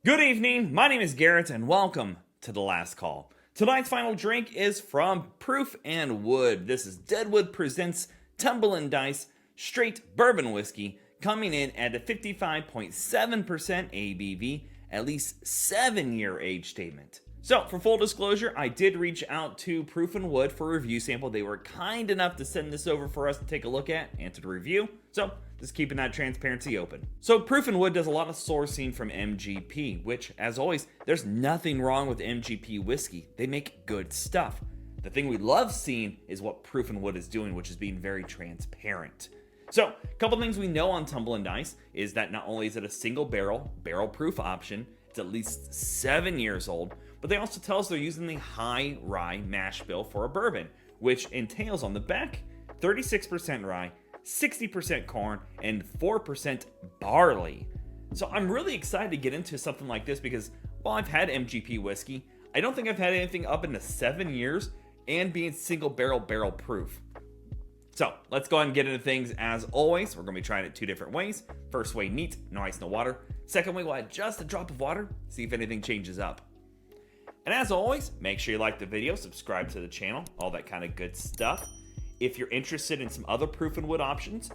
Good evening, my name is Garrett and welcome to The Last Call. Tonight's final drink is from Proof and Wood. This is Deadwood Presents Tumblin Dice Straight Bourbon Whiskey, coming in at a 55.7% ABV, at least 7-year age statement. So, for full disclosure, I did reach out to Proof and Wood for a review sample. They were kind enough to send this over for us to take a look at and to review. So, just keeping that transparency open. So, Proof and Wood does a lot of sourcing from MGP, which, as always, there's nothing wrong with MGP whiskey. They make good stuff. The thing we love seeing is what Proof and Wood is doing, which is being very transparent. So, a couple things we know on Tumblin Dice is that not only is it a single barrel proof option, it's at least 7 years old, but they also tell us they're using the high rye mash bill for a bourbon, which entails on the back 36% rye, 60% corn, and 4% barley. So I'm really excited to get into something like this because while I've had MGP whiskey, I don't think I've had anything up into 7 years and being single barrel proof. So let's go ahead and get into things. As always, we're going to be trying it 2 different ways. First way, neat, no ice, no water. Second way, we'll add just a drop of water, see if anything changes up. And as always, make sure you like the video, subscribe to the channel, all that kind of good stuff. If you're interested in some other Proof and Wood options,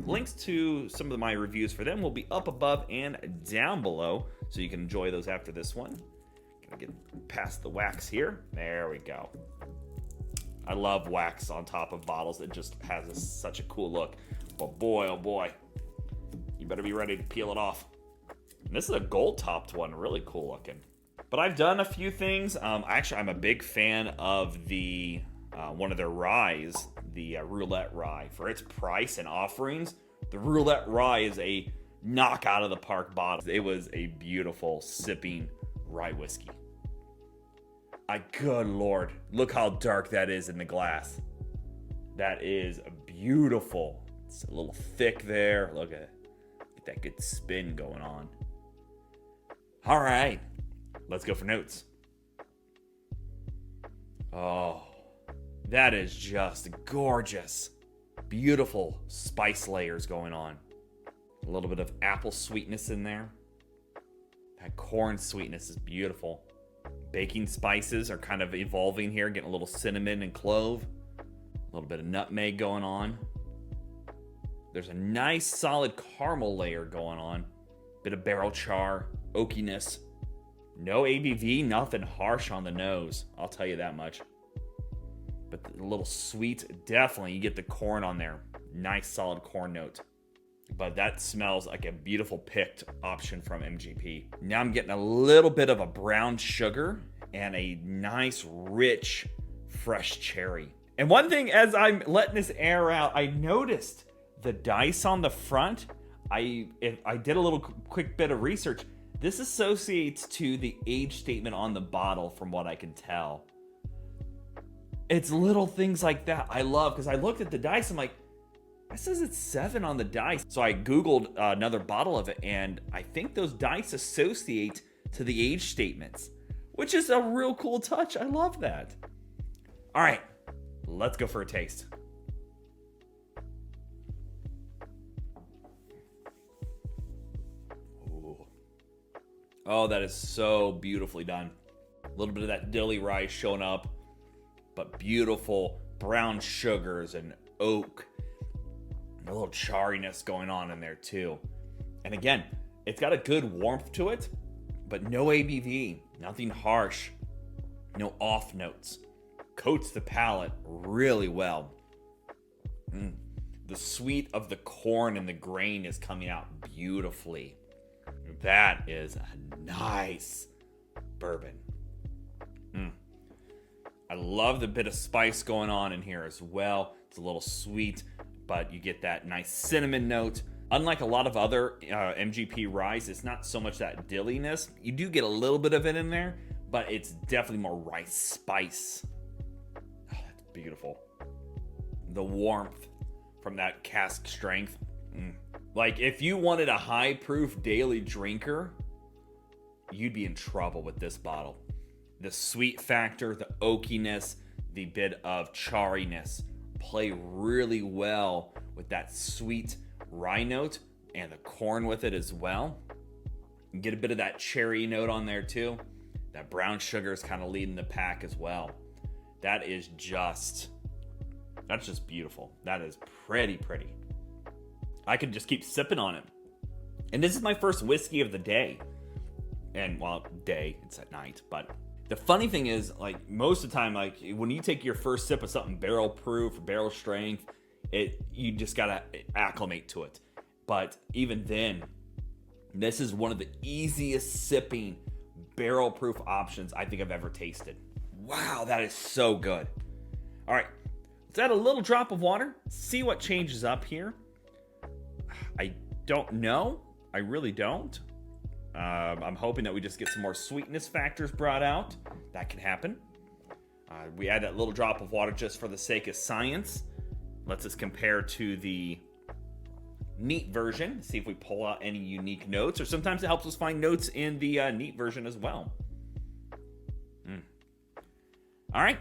links to some of my reviews for them will be up above and down below, so you can enjoy those after this one. Gonna get past the wax here. There we go. I love wax on top of bottles. It just has such a cool look. But boy, oh boy, you better be ready to peel it off. And this is a gold-topped one, really cool looking. But I've done a few things. Actually, I'm a big fan of the one of their ryes, the Roulette Rye. For its price and offerings, the Roulette Rye is a knock out of the park bottle. It was a beautiful sipping rye whiskey. Good Lord, look how dark that is in the glass. That is beautiful. It's a little thick there. Look at get that good spin going on. All right, let's go for notes. Oh, that is just gorgeous. Beautiful spice layers going on. A little bit of apple sweetness in there. That corn sweetness is beautiful. Baking spices are kind of evolving here, getting a little cinnamon and clove. A little bit of nutmeg going on. There's a nice solid caramel layer going on. Bit of barrel char, oakiness. No ABV, nothing harsh on the nose. I'll tell you that much. But a little sweet, definitely. You get the corn on there. Nice solid corn note. But that smells like a beautiful picked option from MGP. Now I'm getting a little bit of a brown sugar and a nice, rich, fresh cherry. And one thing, as I'm letting this air out, I noticed the dice on the front. I did a little quick bit of research. This associates to the age statement on the bottle from what I can tell. It's little things like that I love, because I looked at the dice, I'm like, it says it's 7 on the dice. So I Googled another bottle of it, and I think those dice associate to the age statements, which is a real cool touch. I love that. All right, let's go for a taste. Ooh. Oh, that is so beautifully done. A little bit of that dilly rye showing up, but beautiful brown sugars and oak. A little charriness going on in there too. And again, it's got a good warmth to it, but no ABV, nothing harsh, no off notes. Coats the palate really well. The sweet of the corn and the grain is coming out beautifully. That is a nice bourbon. I love the bit of spice going on in here as well. It's a little sweet, but you get that nice cinnamon note. Unlike a lot of other MGP ryes, it's not so much that dilliness. You do get a little bit of it in there, but it's definitely more rice spice. Oh, that's beautiful. The warmth from that cask strength. Like, if you wanted a high proof daily drinker, you'd be in trouble with this bottle. The sweet factor, the oakiness, the bit of charriness play really well with that sweet rye note and the corn with it as well. You get a bit of that cherry note on there too. That brown sugar is kind of leading the pack as well. That's just beautiful. That is pretty. I could just keep sipping on it. And this is my first whiskey of the day. And, well, day, it's at night. But the funny thing is, like, most of the time, like, when you take your first sip of something barrel proof, barrel strength, you just gotta acclimate to it. But even then, this is one of the easiest sipping barrel proof options I think I've ever tasted. Wow, that is so good. All right, let's add a little drop of water, see what changes up here. I don't know. I really don't. I'm hoping that we just get some more sweetness factors brought out. That can happen. We add that little drop of water just for the sake of science. Lets us compare to the neat version, see if we pull out any unique notes, or sometimes it helps us find notes in the neat version as well. All right,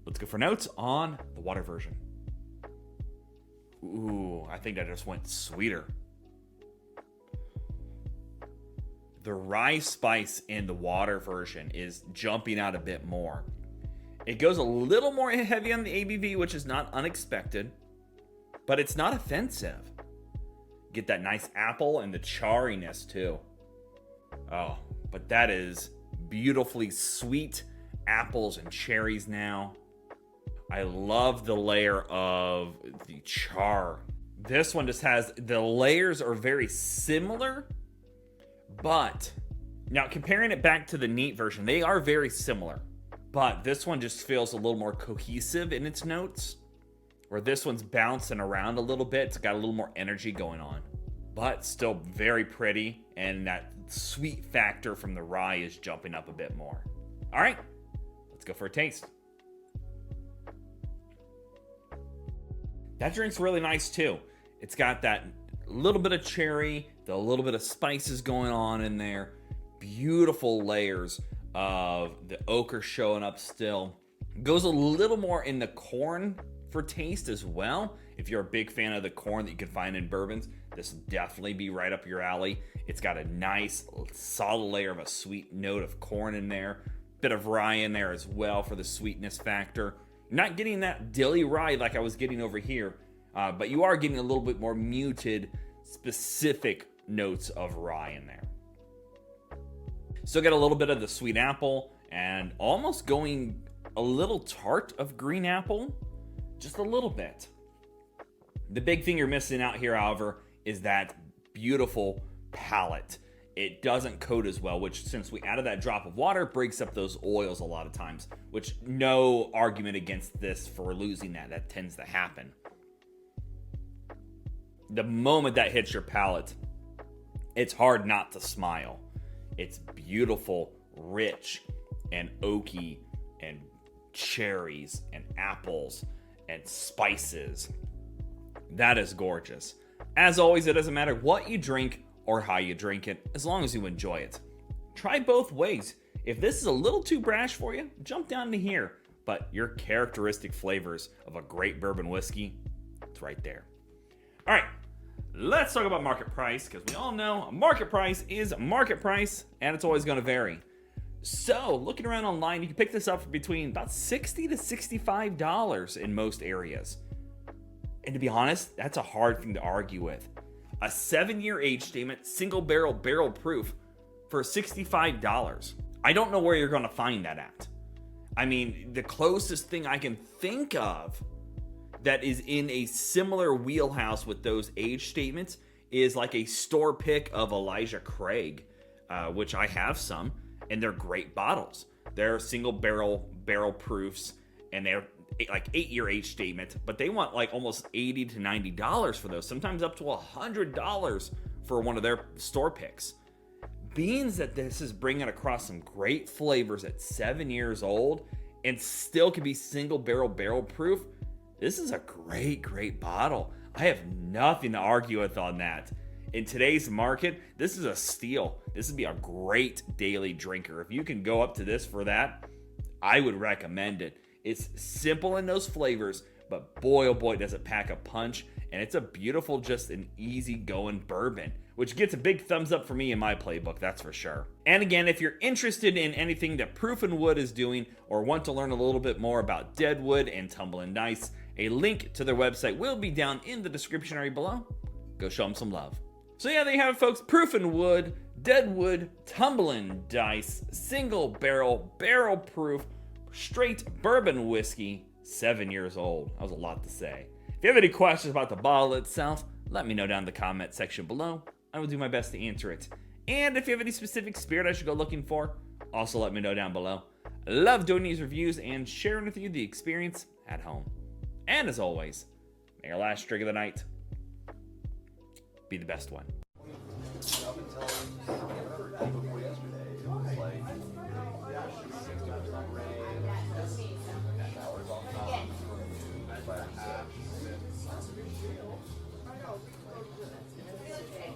let's go for notes on the water version. Ooh, I think that just went sweeter. The rye spice in the water version is jumping out a bit more. It goes a little more heavy on the ABV, which is not unexpected, but it's not offensive. Get that nice apple and the charriness too. Oh, but that is beautifully sweet apples and cherries now. I love the layer of the char. This one just has, the layers are very similar, but now comparing it back to the neat version, they are very similar, but this one just feels a little more cohesive in its notes, where this one's bouncing around a little bit. It's got a little more energy going on, but still very pretty, and that sweet factor from the rye is jumping up a bit more. All right, let's go for a taste. That drink's really nice too. It's got that little bit of cherry, the little bit of spices going on in there. Beautiful layers of the ochre showing up still. Goes a little more in the corn for taste as well. If you're a big fan of the corn that you can find in bourbons, this will definitely be right up your alley. It's got a nice solid layer of a sweet note of corn in there. Bit of rye in there as well for the sweetness factor. Not getting that dilly rye like I was getting over here, but you are getting a little bit more muted, specific notes of rye in there. Still got a little bit of the sweet apple and almost going a little tart of green apple, just a little bit. The big thing you're missing out here, however, is that beautiful palate. It doesn't coat as well, which, since we added that drop of water, breaks up those oils a lot of times, which no argument against this for losing that. That tends to happen. The moment that hits your palate, it's hard not to smile. It's beautiful, rich, and oaky, and cherries, and apples, and spices. That is gorgeous. As always, it doesn't matter what you drink or how you drink it, as long as you enjoy it. Try both ways. If this is a little too brash for you, jump down to here. But your characteristic flavors of a great bourbon whiskey, it's right there. All right, let's talk about market price, because we all know market price is market price, and it's always going to vary. So, looking around online, you can pick this up for between about $60 to $65 in most areas. And to be honest, that's a hard thing to argue with. A 7-year age statement, single barrel proof for $65. I don't know where you're going to find that at. I mean, the closest thing I can think of that is in a similar wheelhouse with those age statements is like a store pick of Elijah Craig, which I have some, and they're great bottles. They're single barrel proofs, and they're like 8-year age statement, but they want like almost $80 to $90 for those, sometimes up to $100 for one of their store picks. Beans that this is bringing across some great flavors at 7 years old and still can be single barrel proof. This is a great bottle. I have nothing to argue with on that. In today's market, this is a steal. This would be a great daily drinker. If you can go up to this for that, I would recommend it. It's simple in those flavors, but boy, oh boy, does it pack a punch. And it's a beautiful, just an easy going bourbon which gets a big thumbs up for me in my playbook, that's for sure. And again, if you're interested in anything that Proof and Wood is doing or want to learn a little bit more about Deadwood and Tumblin Dice, a link to their website will be down in the description area below. Go show them some love. So yeah, there you have it, folks. Proof and Wood, Deadwood, Tumblin Dice, single barrel, barrel proof, straight bourbon whiskey, 7 years old. That was a lot to say. If you have any questions about the bottle itself, let me know down in the comment section below. I will do my best to answer it. And if you have any specific spirit I should go looking for, also let me know down below. I love doing these reviews and sharing with you the experience at home. And as always, may your last drink of the night be the best one.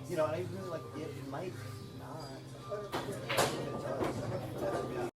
You know, I really like it. It might